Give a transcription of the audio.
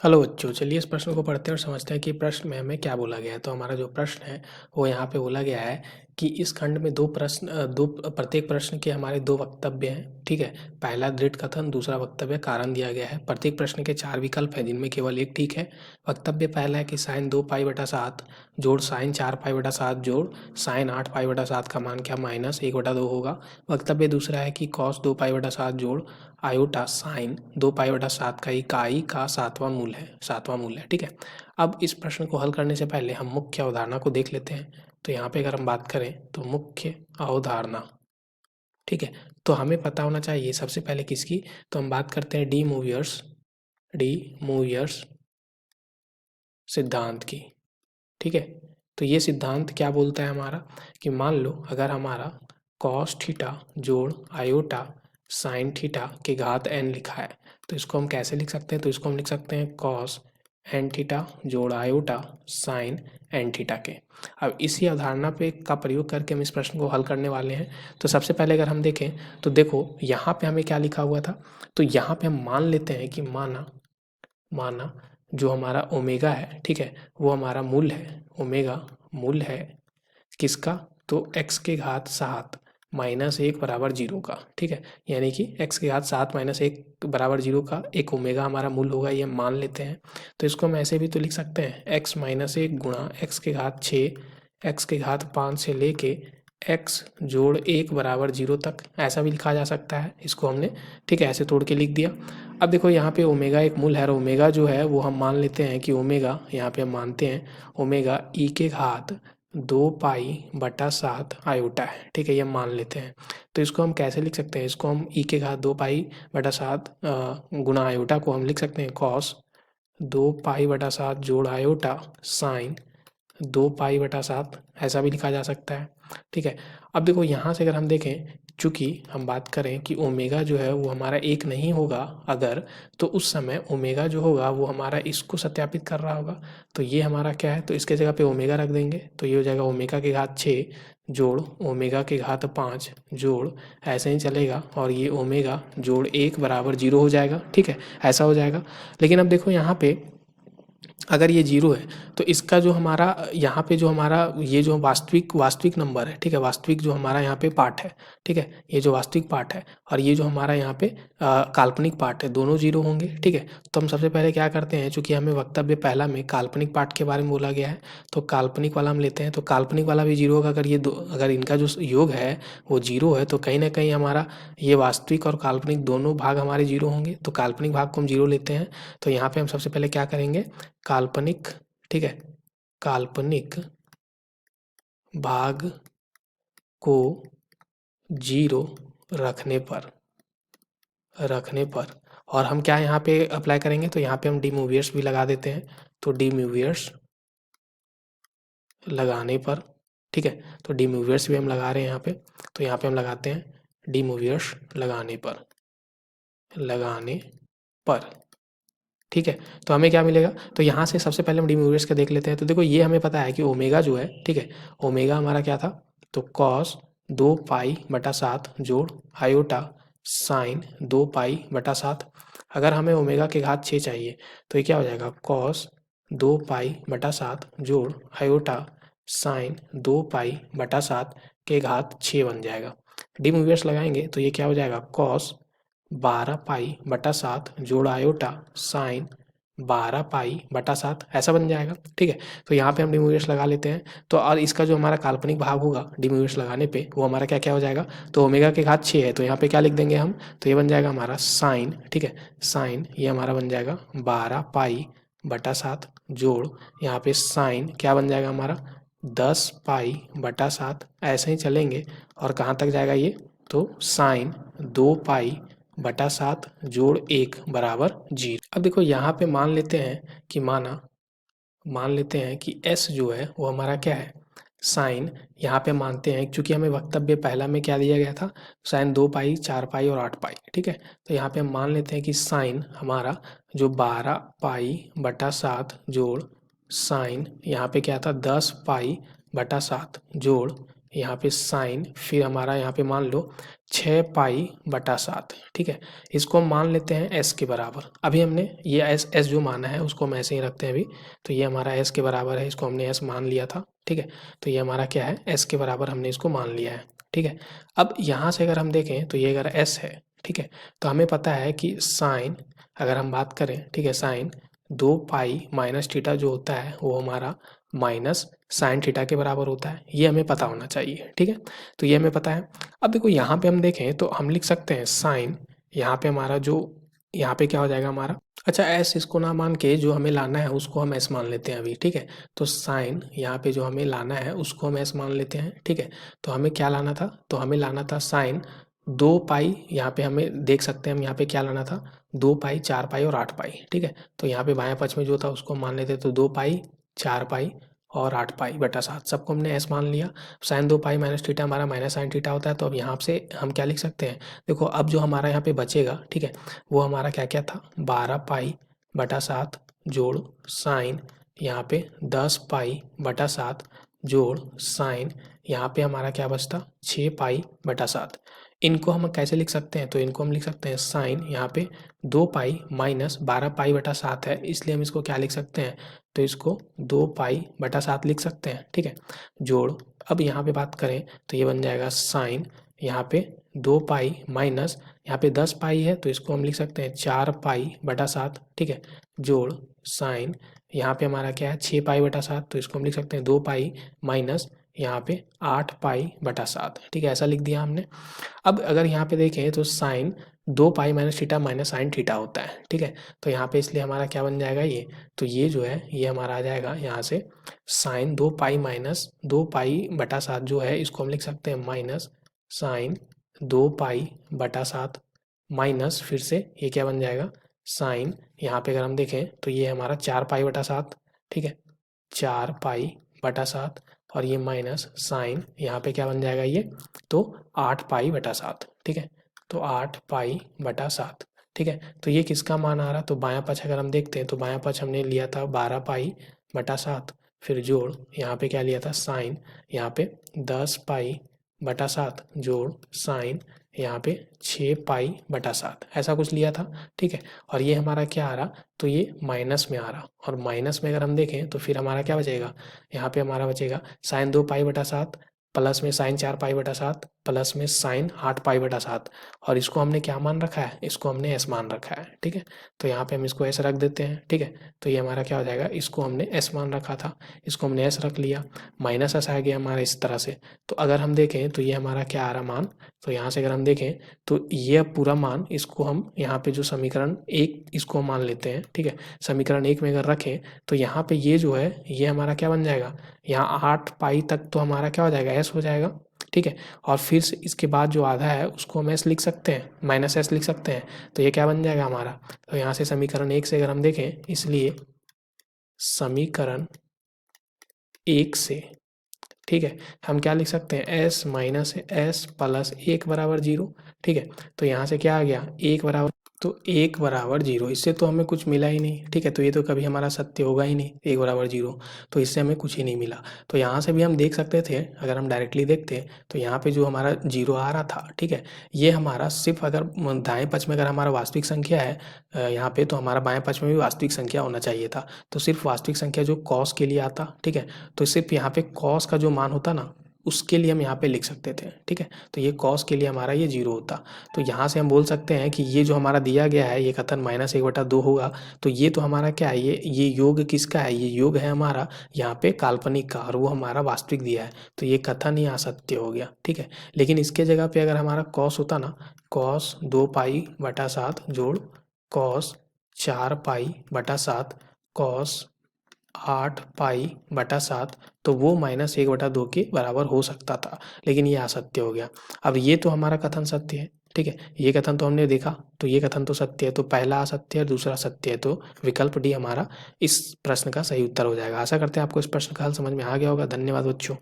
Hello बच्चों, चलिए इस प्रश्न को पढ़ते हैं और समझते हैं कि प्रश्न में हमें क्या बोला गया है। तो हमारा जो प्रश्न है वो यहाँ पे बोला गया है कि इस खंड में प्रत्येक प्रश्न के हमारे दो वक्तव्य हैं। ठीक है, पहला दृढ़ कथन, दूसरा वक्तव्य कारण दिया गया है। प्रत्येक प्रश्न के 4 विकल्प हैं जिनमें केवल एक ठीक है। वक्तव्य पहला है कि साइन 2π/7 जोड़ साइन 4π/7 जोड़ साइन 8π/7 का मान क्या -1/2 होगा। वक्तव्य दूसरा है कि कॉस 2π/7 जोड़ आयोटा साइन 2π/7 का इकाई का सातवां मूल है। ठीक है, अब इस प्रश्न को हल करने से पहले हम मुख्य अवधारणा को देख लेते हैं। तो यहाँ पे अगर हम बात करें तो मुख्य अवधारणा, ठीक है, तो हमें पता होना चाहिए सबसे पहले किसकी। तो हम बात करते हैं डी मूवियर्स सिद्धांत की। ठीक है, तो ये सिद्धांत क्या बोलता है हमारा कि मान लो अगर हमारा कॉस थीटा जोड़ आयोटा साइन थीटा के घात n लिखा है तो इसको हम कैसे लिख सकते हैं। तो इसको हम लिख सकते हैं कॉस एन थीटा जोड़ आयोटा साइन एन थीटा के। अब इसी अवधारणा पे का प्रयोग करके हम इस प्रश्न को हल करने वाले हैं। तो सबसे पहले अगर हम देखें तो देखो यहाँ पे हमें क्या लिखा हुआ था। तो यहाँ पे हम मान लेते हैं कि माना जो हमारा ओमेगा है, ठीक है, वो हमारा मूल है। ओमेगा मूल है किसका, तो x के घात 7 -1 बराबर 0 का। ठीक है, यानी कि x के घात 7 -1 बराबर 0 का एक ओमेगा हमारा मूल होगा, ये मान लेते हैं। तो इसको हम ऐसे भी तो लिख सकते हैं x - 1 गुणा x के घात 6 x के घात 5 से लेके x जोड़ 1 बराबर 0 तक, ऐसा भी लिखा जा सकता है। इसको हमने ठीक है ऐसे तोड़ के लिख दिया। अब देखो यहाँ पे ओमेगा एक मूल है और ओमेगा जो है वो हम मान लेते हैं कि ओमेगा, यहाँ पे हम मानते हैं ओमेगा e के घात 2π/7 आयोटा है। ठीक है, ये मान लेते हैं। तो इसको हम कैसे लिख सकते हैं, इसको हम e के घात 2π/7 गुणा आयोटा को हम लिख सकते हैं कॉस 2π/7 जोड़ आयोटा साइन 2π/7, ऐसा भी लिखा जा सकता है। ठीक है, अब देखो यहाँ से अगर हम देखें, चूंकि हम बात करें कि ओमेगा जो है वो हमारा एक नहीं होगा अगर, तो उस समय ओमेगा जो होगा वो हमारा इसको सत्यापित कर रहा होगा। तो ये हमारा क्या है, तो इसके जगह पे ओमेगा रख देंगे तो ये हो जाएगा ओमेगा के घात 6 जोड़ ओमेगा के घात 5 जोड़ ऐसे ही चलेगा और ये ओमेगा जोड़ 1 बराबर 0 हो जाएगा। ठीक है, ऐसा हो जाएगा। लेकिन अब देखो यहाँ पे अगर ये 0 है तो इसका जो हमारा यहाँ पे जो हमारा ये जो वास्तविक नंबर है, ठीक है, वास्तविक जो हमारा यहाँ पे पार्ट है, ठीक है, ये जो वास्तविक पार्ट है और ये जो हमारा यहाँ पे काल्पनिक पार्ट है, दोनों 0 होंगे। ठीक है, तो हम सबसे पहले क्या करते हैं, चूंकि हमें वक्तव्य पहला में काल्पनिक पार्ट के बारे में बोला गया है तो काल्पनिक वाला हम लेते हैं। तो काल्पनिक वाला भी 0 होगा। अगर इनका जो योग है वो 0 है तो कहीं ना कहीं हमारा ये वास्तविक और काल्पनिक दोनों भाग हमारे 0 होंगे। तो काल्पनिक भाग को हम 0 लेते हैं। तो यहाँ पे हम सबसे पहले क्या करेंगे, काल्पनिक, ठीक है, काल्पनिक भाग को 0 रखने पर और हम क्या यहाँ पे अप्लाई करेंगे, तो यहाँ पे हम डी मूवियर्स भी लगा देते हैं। तो डी मूवियर्स लगाने पर, ठीक है, तो डी मूवियर्स भी हम लगा रहे हैं यहाँ पे। तो यहाँ पे हम लगाते हैं डी मूवियर्स लगाने पर। ठीक है, तो हमें क्या मिलेगा, तो यहाँ से सबसे पहले हम डी मूवियर्स का देख लेते हैं। तो देखो ये हमें पता है कि ओमेगा जो है, ठीक है, ओमेगा हमारा क्या था, तो कॉस 2π/7 जोड़ आयोटा साइन 2π/7। अगर हमें ओमेगा के घात 6 चाहिए तो ये क्या हो जाएगा, कॉस 2π/7 जोड़ आयोटा साइन 2π/7 के घात 6 बन जाएगा। डी मूवियर्स लगाएंगे तो ये क्या हो जाएगा, कॉस 12π/7 जोड़ आयोटा साइन 12π/7, ऐसा बन जाएगा। ठीक है, तो यहाँ पे हम डिमोवियर्स लगा लेते हैं। तो और इसका जो हमारा काल्पनिक भाग होगा डिमोवियर्स लगाने पे वो हमारा क्या क्या हो जाएगा, तो ओमेगा के घात 6 है तो यहाँ पे क्या लिख देंगे हम, तो ये बन जाएगा हमारा साइन, ठीक है, साइन ये हमारा बन जाएगा 12π/7 जोड़ यहाँ पे साइन क्या बन जाएगा हमारा 10π/7, ऐसे ही चलेंगे और कहाँ तक जाएगा ये, तो साइन 2π/7 जोड़ 1 बराबर 0। अब देखो यहाँ पे मान लेते हैं कि s जो है वो हमारा क्या है, साइन, यहाँ पे मानते हैं क्योंकि हमें वक्तव्य पहला में क्या दिया गया था, साइन 2π 4π और 8π। ठीक है, तो यहाँ पे हम मान लेते हैं कि साइन हमारा जो 12π/7 जोड़ साइन यहाँ पे क्या था 10π/7 जोड़ यहाँ पे साइन, फिर हमारा यहाँ पे मान लो 6π/7, ठीक है। इसको हम मान लेते हैं s के बराबर। अभी हमने ये s जो माना है उसको हम ऐसे ही रखते हैं अभी। तो ये हमारा s के बराबर है, इसको हमने s मान लिया था, ठीक है। तो ये हमारा क्या है, s के बराबर हमने इसको मान लिया है, ठीक है। अब यहाँ से अगर हम देखें तो ये अगर s है, ठीक है, तो हमें पता है कि साइन, अगर हम बात करें, ठीक है, साइन 2π-θ जो होता है वो हमारा माइनस साइन थीटा के बराबर होता है। ये हमें पता होना चाहिए, ठीक है। तो ये हमें पता है। अब देखो यहाँ पे हम देखें तो हम लिख सकते हैं साइन, यहाँ पे हमारा जो, यहाँ पे क्या हो जाएगा हमारा, अच्छा एस इसको ना मान के जो हमें लाना है उसको हम एस मान लेते हैं अभी, ठीक है। तो साइन यहाँ पे जो हमें लाना है उसको हम एस मान लेते हैं, ठीक है। तो हमें क्या लाना था, तो हमें लाना था साइन 2π, यहाँ पे हमें देख सकते हैं हम यहाँ पे क्या लाना था, 2π, 4π और 8π, ठीक है। तो यहाँ पे बाएं पक्ष में जो था उसको मान लेते, तो 2π, 4π और 8π/7 सबको हमने एस मान लिया। साइन 2π - थीटा हमारा माइनस साइन थीटा होता है। तो अब यहाँ से हम क्या लिख सकते हैं, देखो अब जो हमारा यहाँ पे बचेगा, ठीक है, वो हमारा क्या क्या था, 12π/7 जोड़ साइन यहाँ पे 10π/7 जोड़ साइन यहाँ पे हमारा क्या बचता, 6π/7। इनको हम कैसे लिख सकते हैं, तो इनको हम लिख सकते हैं साइन यहाँ पे 2π - 12π/7 है, इसलिए हम इसको क्या लिख सकते हैं, तो इसको 2π/7 लिख सकते हैं, ठीक है। जोड़, अब यहाँ पे बात करें तो ये बन जाएगा साइन यहाँ पे 2π माइनस यहाँ पे 10π है तो इसको हम लिख सकते हैं 4π/7, ठीक है। जोड़ साइन यहाँ पे हमारा क्या है 6π/7 तो इसको हम लिख सकते हैं 2π माइनस यहाँ पे 8π/7, ठीक है, ऐसा लिख दिया हमने। अब अगर यहाँ पे देखें तो sine 2π - theta minus sine theta होता है, ठीक है। तो यहाँ पे इसलिए हमारा क्या बन जाएगा ये, तो ये जो है ये हमारा आ जाएगा यहाँ से साइन 2π - 2π/7 जो है इसको हम लिख सकते हैं माइनस साइन 2π/7 माइनस फिर से ये क्या बन जाएगा साइन, यहाँ पे अगर हम देखें तो ये हमारा 4π/7, ठीक है, 4π/7 और ये माइनस साइन यहाँ पे क्या बन जाएगा ये, तो 8π/7, ठीक है। तो 8π/7, ठीक है। तो ये किसका मान आ रहा, तो बायां पक्ष अगर हम देखते हैं तो बायां पक्ष हमने लिया था 12π/7, फिर जोड़ यहाँ पे क्या लिया था साइन यहाँ पे 10π/7 जोड़ साइन यहाँ पे 6π/7 ऐसा कुछ लिया था, ठीक है। और ये हमारा क्या आ रहा, तो ये माइनस में आ रहा, और माइनस में अगर हम देखें तो फिर हमारा क्या बचेगा, यहाँ पे हमारा बचेगा साइन 2π/7 प्लस में साइन 4π/7 प्लस में साइन 8π/7, और इसको हमने क्या मान रखा है, इसको हमने एस मान रखा है, ठीक है। तो यहाँ पे हम इसको एस रख देते हैं, ठीक है। तो ये हमारा क्या हो जाएगा, इसको हमने एस मान रखा था, इसको हमने एस रख लिया, माइनस एस आ गया हमारा इस तरह से। तो अगर हम देखें तो ये हमारा क्या आ रहा मान, तो यहाँ से अगर हम देखें तो ये पूरा मान, इसको हम यहाँ पे जो समीकरण 1 इसको हम मान लेते हैं, ठीक है। समीकरण 1 में अगर रखें तो यहाँ पे ये जो है ये हमारा क्या बन जाएगा, यहाँ 8π तक तो हमारा क्या हो जाएगा एस हो जाएगा, ठीक है। और फिर से इसके बाद जो आधा है उसको हम एस लिख सकते हैं, माइनस एस लिख सकते हैं, तो ये क्या बन जाएगा हमारा, तो यहाँ से समीकरण 1 से अगर हम देखें, इसलिए समीकरण 1 से, ठीक है, हम क्या लिख सकते हैं एस माइनस एस प्लस 1 बराबर 0, ठीक है। तो यहाँ से क्या आ गया 1 बराबर, तो 1 बराबर 0, इससे तो हमें कुछ मिला ही नहीं, ठीक है। तो ये तो कभी हमारा सत्य होगा ही नहीं 1 बराबर 0, तो इससे हमें कुछ ही नहीं मिला। तो यहाँ से भी हम देख सकते थे, अगर हम डायरेक्टली देखते तो यहाँ पे जो हमारा 0 आ रहा था, ठीक है, ये हमारा सिर्फ अगर दाएं पक्ष में अगर हमारा वास्तविक संख्या है यहाँ पे, तो हमारा बाएं पक्ष में भी वास्तविक संख्या होना चाहिए था। तो सिर्फ वास्तविक संख्या जो कॉस के लिए आता, ठीक है, तो सिर्फ यहाँ पे कॉस का जो मान होता ना उसके लिए हम यहाँ पे लिख सकते थे, ठीक है। तो ये कॉस के लिए हमारा ये 0 होता। तो यहाँ से हम बोल सकते हैं कि ये जो हमारा दिया गया है ये कथन -1/2 होगा। तो ये तो हमारा क्या है, ये योग किसका है, ये योग है हमारा यहाँ पे काल्पनिक का, और वो हमारा वास्तविक दिया है। तो ये कथन ही असत्य हो गया, ठीक है। लेकिन इसके जगह पे अगर हमारा कॉस होता ना, कॉस 2π/7 जोड़ कॉस 4π/7 कॉस 8π/7, तो वो -1/2 के बराबर हो सकता था, लेकिन ये असत्य हो गया। अब ये तो हमारा कथन सत्य है, ठीक है, ये कथन तो हमने देखा, तो ये कथन तो सत्य है, तो पहला असत्य है दूसरा सत्य है, तो विकल्प डी हमारा इस प्रश्न का सही उत्तर हो जाएगा। आशा करते हैं आपको इस प्रश्न का हल समझ में आ गया होगा। धन्यवाद बच्चों।